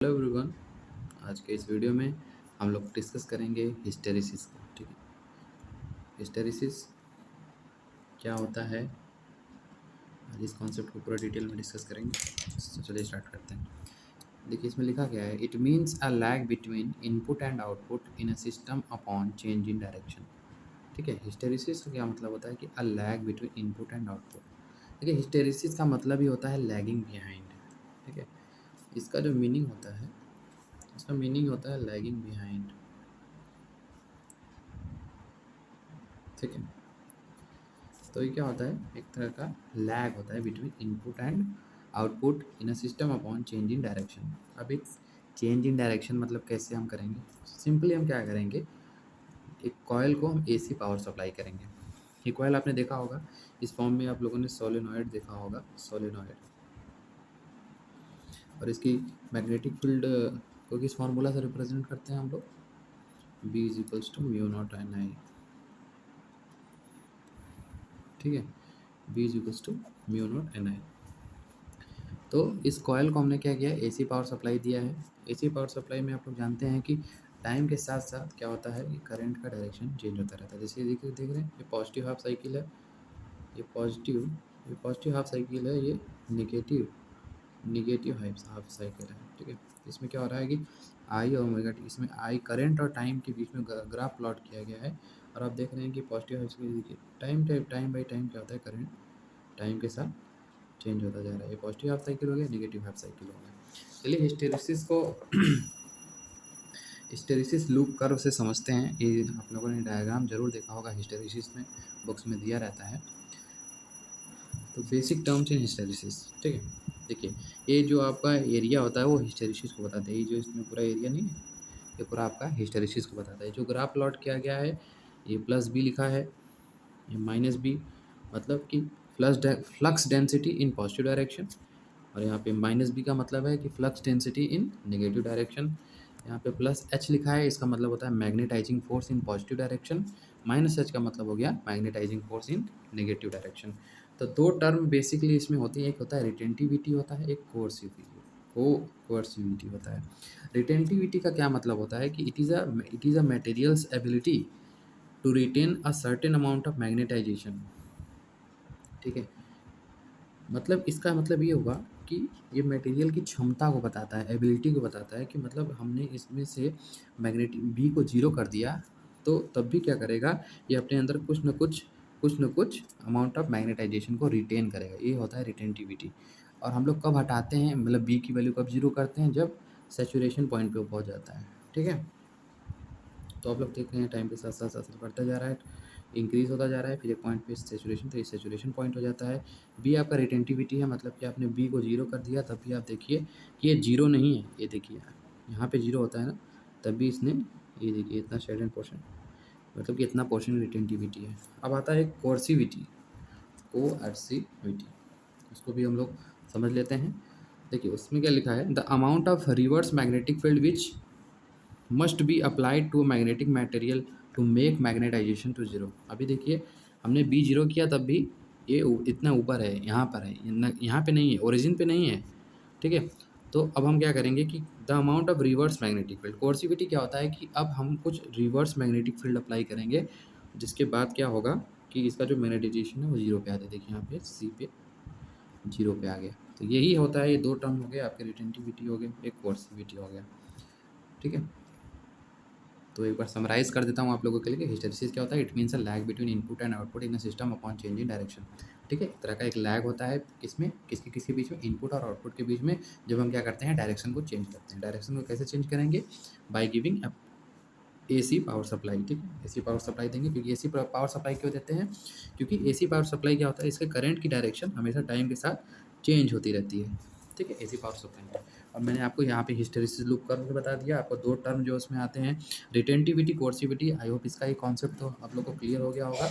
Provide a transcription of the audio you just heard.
Hello everyone. आज के इस वीडियो में हम लोग डिस्कस करेंगे हिस्टेरिसिस को। ठीक है, हिस्टेरिसिस क्या होता है, आज इस कॉन्सेप्ट को पूरा डिटेल में डिस्कस करेंगे। तो चलिए स्टार्ट करते हैं। देखिए इसमें लिखा गया है, it means a lag between input and output in a system upon change in direction. ठीक है, हिस्टेरिसिस का क्या मतलब होता है कि a lag between input and output. देखिए हिस्टेरिसिस का मतलब ही होता है लैगिंग बिहाइंड। ठीक है, इसका जो मीनिंग होता है, इसका मीनिंग होता है लैगिंग बिहाइंड। ठीक है, तो ये क्या होता है, एक तरह का लैग होता है between input and output in a system upon change in direction. अब एक चेंज इन डायरेक्शन मतलब कैसे हम करेंगे, सिंपली हम क्या करेंगे, एक कॉयल को हम एसी पावर सप्लाई करेंगे। ये कॉयल आपने देखा होगा, इस फॉर्म में आप लोगों ने सोलेनॉइड देखा होगा, सोलेनॉइड। और इसकी मैग्नेटिक फील्ड को किस फार्मूला से रिप्रेजेंट करते हैं हम लोग, B is equals to mu not N I. ठीक है, B is equals to mu not N I. तो इस कॉयल को हमने क्या किया, एसी पावर सप्लाई दिया है। एसी पावर सप्लाई में आप लोग जानते हैं कि टाइम के साथ साथ क्या होता है, ये करंट का डायरेक्शन चेंज होता रहता है। जैसे देख रहे हैं, ये पॉजिटिव हाफ साइकिल है, ये पॉजिटिव हाफ साइकिल है, ये निगेटिव निगेटिव हाफ साइकिल है। ठीक है, इसमें क्या हो रहा है कि आई और ओमेगा टी, इसमें आई करंट और टाइम के बीच में ग्राफ प्लॉट किया गया है। और आप देख रहे हैं कि पॉजिटिव हाफ साइकिल, देखिए टाइम बाई टाइम क्या होता है, करंट टाइम के साथ चेंज होता जा रहा है। ये पॉजिटिव हाफ साइकिल हो गया, नेगेटिव हाफ साइकिल हो गया। चलिए हिस्टेरिसिस को हिस्टेरिसिस लूप कर्व से समझते हैं। ये आप लोगों ने डायग्राम जरूर देखा होगा, हिस्टेरिसिस में बुक्स में दिया रहता है। तो बेसिक टर्म्स इन हिस्टेरिसिस। ठीक है, देखिए ये जो आपका एरिया होता है वो हिस्टेरिसिस को बताता है। ये जो इसमें पूरा एरिया नहीं है, ये पूरा आपका हिस्टेरिसिस को बताता है। जो ग्राफ प्लॉट किया गया है, ये प्लस बी लिखा है, ये माइनस बी, मतलब कि flux density in positive direction. और यहाँ पे माइनस बी का मतलब है कि flux density in negative direction. यहाँ पे प्लस एच लिखा है, इसका मतलब होता है magnetising force in positive direction. Minus H का मतलब हो गया magnetising force in negative direction. तो दो टर्म बेसिकली इसमें होती है, एक होता है रिटेंटिविटी होता है, एक कोर्सिविटी होता है। रिटेंटिविटी का क्या मतलब होता है कि it is a material's ability to retain a certain amount of magnetisation. ठीक है, मतलब इसका मतलब ये हुआ कि ये मटेरियल की क्षमता को बताता है, एबिलिटी को बताता है कि मतलब हमने इसमें से मैग्नेटिक बी को जीरो कर दिया तो तब भी क्या करेगा, ये अपने अंदर कुछ न कुछ अमाउंट ऑफ मैग्नेटाइजेशन को रिटेन करेगा। ये होता है रिटेंटिविटी। और हम लोग कब हटाते हैं, मतलब बी की वैल्यू कब जीरो करते हैं, जब सेचुरेशन पॉइंट पे पहुंच जाता है। ठीक है, तो आप लोग देख रहे हैं टाइम के साथ साथ साथ बढ़ता जा रहा है, इंक्रीज होता जा रहा है, फिर एक पॉइंट पे सेचुरेशन, तो ये सेचुरेशन पॉइंट हो जाता है। बी आपका रिटेंटिविटी है, मतलब कि आपने बी को जीरो कर दिया तब भी आप देखिए कि ये जीरो नहीं है। ये देखिए यहाँ पे जीरो होता है ना, तब भी इसने, ये देखिए इतना शेड एंड पोर्शन, मतलब कि इतना पोर्शन रिटेंटिविटी है। अब आता है कोर्सिविटी, उसको भी हम लोग समझ लेते हैं। देखिए उसमें क्या लिखा है, the amount of reverse magnetic field which must be applied to magnetic material to make magnetisation to zero. अभी देखिए हमने बी जीरो किया तब भी ये इतना ऊपर है, यहाँ पर है, यहाँ पे नहीं है, ओरिजिन पे नहीं है। ठीक है, तो अब हम क्या करेंगे कि the amount of reverse magnetic field, कोर्सिविटी क्या होता है कि अब हम कुछ रिवर्स मैग्नेटिक फील्ड अप्लाई करेंगे, जिसके बाद क्या होगा कि इसका जो मैग्नेटाइजेशन है वो जीरो पे आ जाए। देखिए यहाँ पे सी पे जीरो पे आ गया। तो यही होता है, ये दो टर्म हो गए आपके, रिटेंटिविटी हो गए, एक कोर्सिविटी हो गया। ठीक है, तो एक बार समराइज कर देता हूँ आप लोगों के लिए कि हिस्टेरिसिस क्या होता है। It means a lag between input and output in a system upon change in direction. ठीक है, एक तरह का एक लैग होता है किसमें, किसके बीच में, इनपुट और आउटपुट के बीच में, जब हम क्या करते हैं, डायरेक्शन को चेंज करते हैं। डायरेक्शन को कैसे चेंज करेंगे, by giving AC power supply. ठीक है, एसी पावर सप्लाई देंगे, क्योंकि एसी पावर सप्लाई क्यों देते हैं, क्योंकि एसी पावर सप्लाई क्या होता है, इसके करंट की डायरेक्शन हमेशा टाइम के साथ चेंज होती रहती है। ठीक है, एसी पावर सप्लाई। और मैंने आपको यहाँ पे हिस्टेरिसिस लूप कर्व भी बता दिया, आपको दो टर्म जो उसमें आते हैं, रिटेंटिविटी, कोर्सिविटी। आई होप इसका ये कॉन्सेप्ट तो आप लोग को क्लियर हो गया होगा।